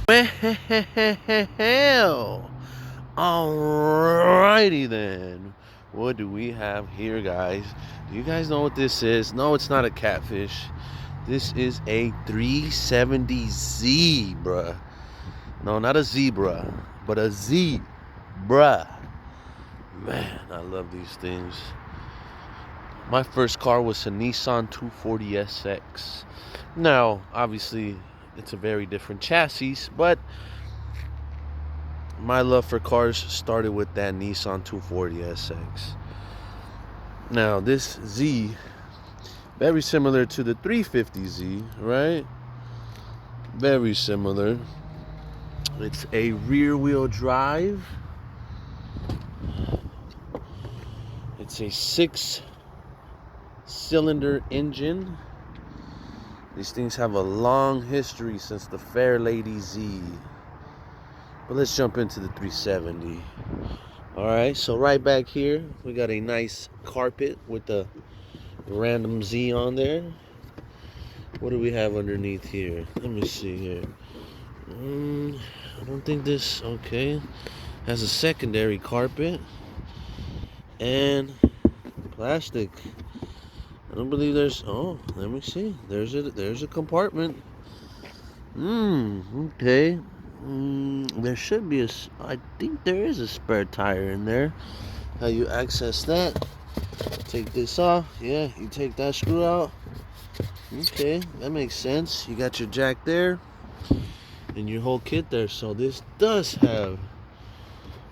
Well, alrighty then. What do we have here, guys? Do you guys know what this is? No, it's not a catfish. This is a 370Z, bruh. No, not a zebra, but a zebra. Man, I love these things. My first car was a Nissan 240SX. Now, obviously, it's a very different chassis, but my love for cars started with that Nissan 240SX. Now, this Z, very similar to the 350Z, right? Very similar. It's a rear-wheel drive. It's a 6-cylinder engine. These things have a long history since the Fair Lady Z. But let's jump into the 370. Alright, so right back here, we got a nice carpet with the random Z on there. What do we have underneath here? Let me see here. I don't think this, okay. Has a secondary carpet. And plastic. I don't believe there's, oh, let me see. There's a compartment. Okay. There should be I think there is a spare tire in there. How you access that? Take this off. Yeah, you take that screw out. Okay, that makes sense. You got your jack there and your whole kit there. So this does have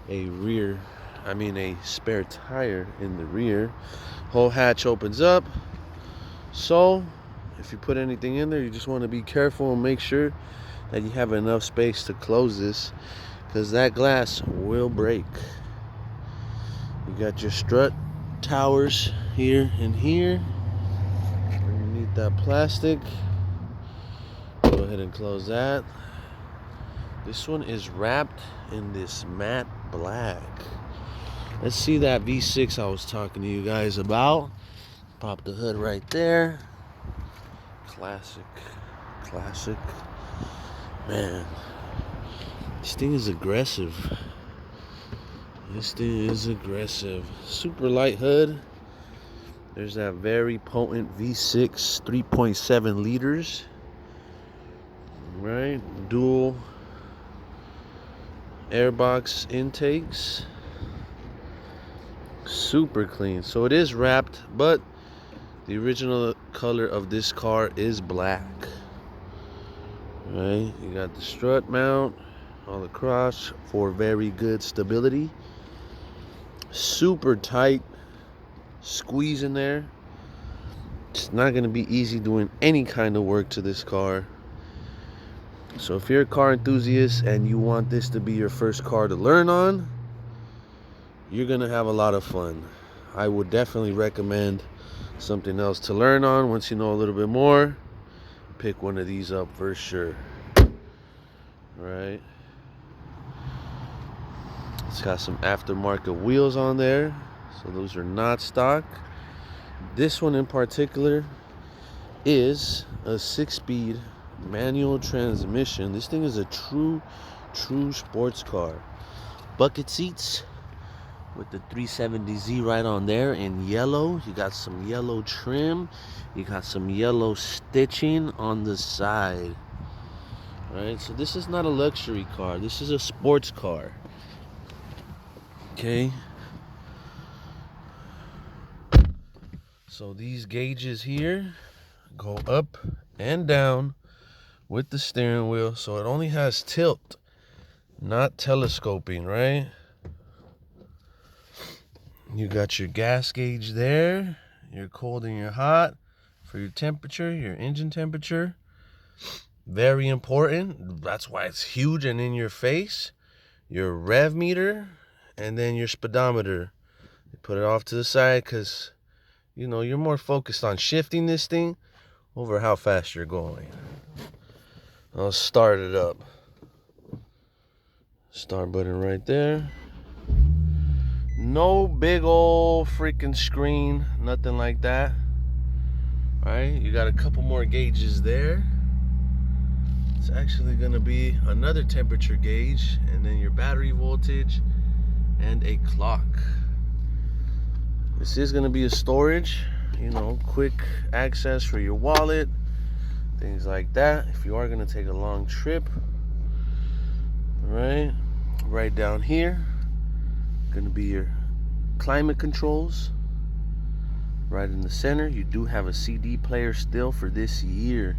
a spare tire in the rear. Whole hatch opens up. So if you put anything in there, you just want to be careful and make sure that you have enough space to close this, because that glass will break. You got your strut towers here and here underneath that plastic. Go ahead and close that. This one is wrapped in this matte black. Let's see that V6 I was talking to you guys about. Pop the hood right there. Classic. Man, this thing is aggressive. Super light hood. There's that very potent V6, 3.7 liters. Right? Dual airbox intakes. Super clean. So it is wrapped, but the original color of this car is black. Right? You got the strut mount all across for very good stability. Super tight squeeze in there. It's not going to be easy doing any kind of work to this car. So if you're a car enthusiast and you want this to be your first car to learn on, you're going to have a lot of fun. I would definitely recommend something else to learn on. Once you know a little bit more, pick one of these up for sure. Right? It's got some aftermarket wheels on there, so those are not stock. This one in particular is a 6-speed manual transmission. This thing is a true sports car. Bucket seats with the 370Z right on there in yellow. You got some yellow trim. You got some yellow stitching on the side. Right, so this is not a luxury car. This is a sports car. Okay. So these gauges here go up and down with the steering wheel. So it only has tilt, not telescoping, right? You got your gas gauge there. Your cold and your hot for your temperature, your engine temperature. Very important. That's why it's huge and in your face. Your rev meter and then your speedometer. You put it off to the side because, you know, you're more focused on shifting this thing over how fast you're going. I'll start it up. Start button right there. No big old freaking screen, nothing like that. All right, you got a couple more gauges there. it's actually going to be another temperature gauge, and then your battery voltage, and a clock. This is going to be a storage, you know, quick access for your wallet, things like that. If you are going to take a long trip, right down here, going to be your climate controls. Right in the center, you do have a CD player still for this year.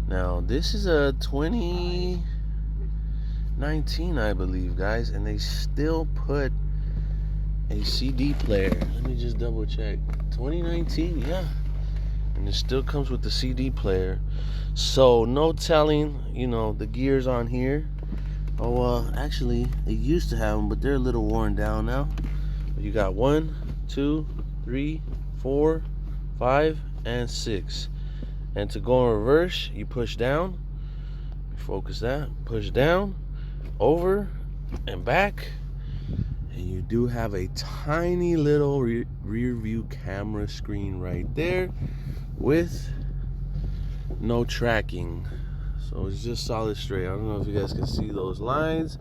Now, this is a 2019, I believe, guys, and they still put a CD player. Let me just double check. 2019, yeah. And it still comes with the CD player. So, no telling, you know, the gears on here. Oh, well, actually, they used to have them, but they're a little worn down now. You got 1, 2, 3, 4, 5, and 6. And to go in reverse, you push down. Focus that. Push down, over, and back. And you do have a tiny little rear view camera screen right there with no tracking. So it's just solid straight. I don't know if you guys can see those lines.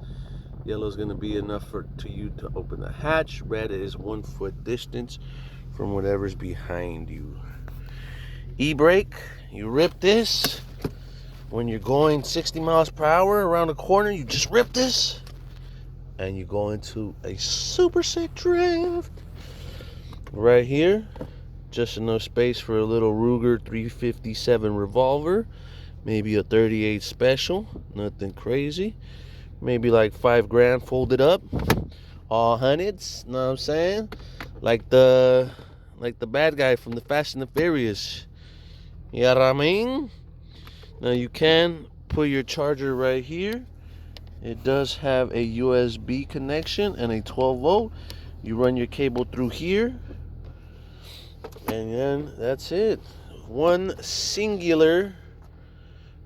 Yellow is going to be enough for you to open the hatch. Red is 1 foot distance from whatever's behind you. E-brake, you rip this. When you're going 60 miles per hour around a corner, you just rip this. And you go into a super sick drift. Right here, just enough space for a little Ruger 357 revolver. Maybe a 38 special, nothing crazy. Maybe like $5 folded up. All hundreds, know what I'm saying? Like the bad guy from the Fast and the Furious. You know what I mean? Now you can put your charger right here. It does have a USB connection and a 12 volt. You run your cable through here. And then that's it. One singular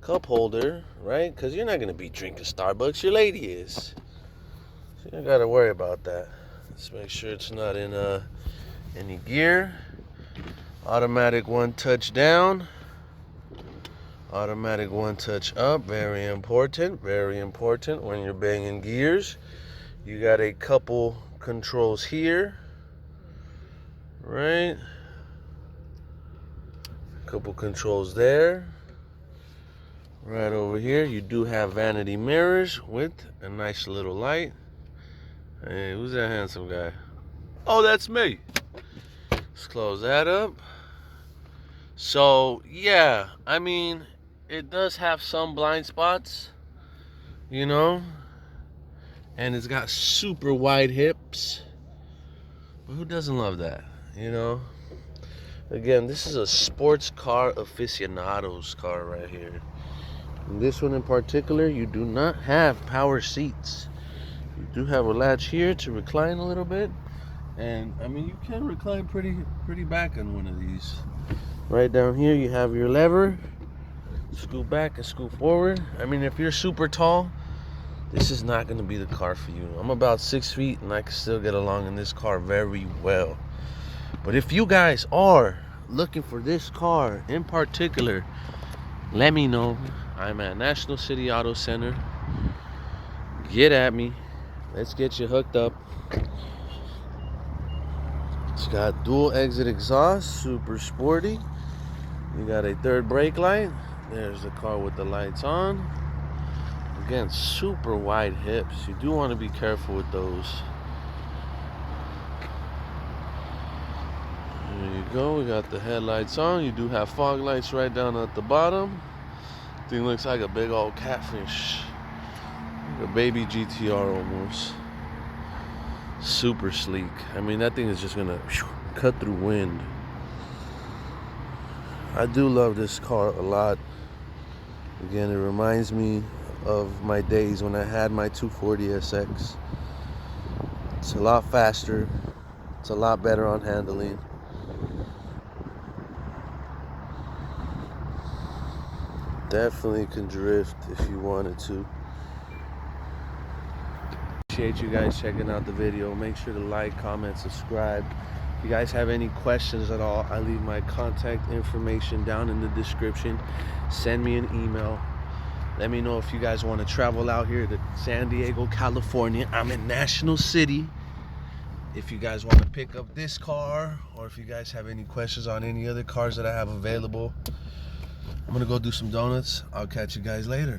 cup holder, right? Because you're not going to be drinking Starbucks. Your lady is. So you don't got to worry about that. Let's make sure it's not in any gear. Automatic 1 touch down. Automatic 1 touch up. Very important. Very important when you're banging gears. You got a couple controls here. Right? Couple controls there. Right over here, you do have vanity mirrors with a nice little light. Hey, who's that handsome guy? Oh, that's me. Let's close that up. So, yeah, I mean, it does have some blind spots, you know, and it's got super wide hips. But who doesn't love that, you know? Again, this is a sports car aficionado's car right here. In this one in particular, you do not have power seats. You do have a latch here to recline a little bit. And, I mean, you can recline pretty back on one of these. Right down here, you have your lever. Scoot back and scoot forward. I mean, if you're super tall, this is not going to be the car for you. I'm about 6 feet, and I can still get along in this car very well. But if you guys are looking for this car in particular, let me know. I'm at National City Auto Center. Get at me. Let's get you hooked up. It's got dual exit exhaust, super sporty. You got a third brake light. There's the car with the lights on. Again, super wide hips. You do want to be careful with those. There you go. We got the headlights on. You do have fog lights right down at the bottom. Thing looks like a big old catfish. Like a baby GTR almost. Super sleek. I mean, that thing is just gonna cut through wind. I do love this car a lot. Again, it reminds me of my days when I had my 240 SX. It's a lot faster. It's a lot better on handling. Definitely can drift if you wanted to. Appreciate you guys checking out the video. Make sure to like, comment, subscribe. If you guys have any questions at all, I leave my contact information down in the description. Send me an email. Let me know if you guys want to travel out here to San Diego, California. I'm in National City. If you guys want to pick up this car, or if you guys have any questions on any other cars that I have available, I'm gonna go do some donuts. I'll catch you guys later.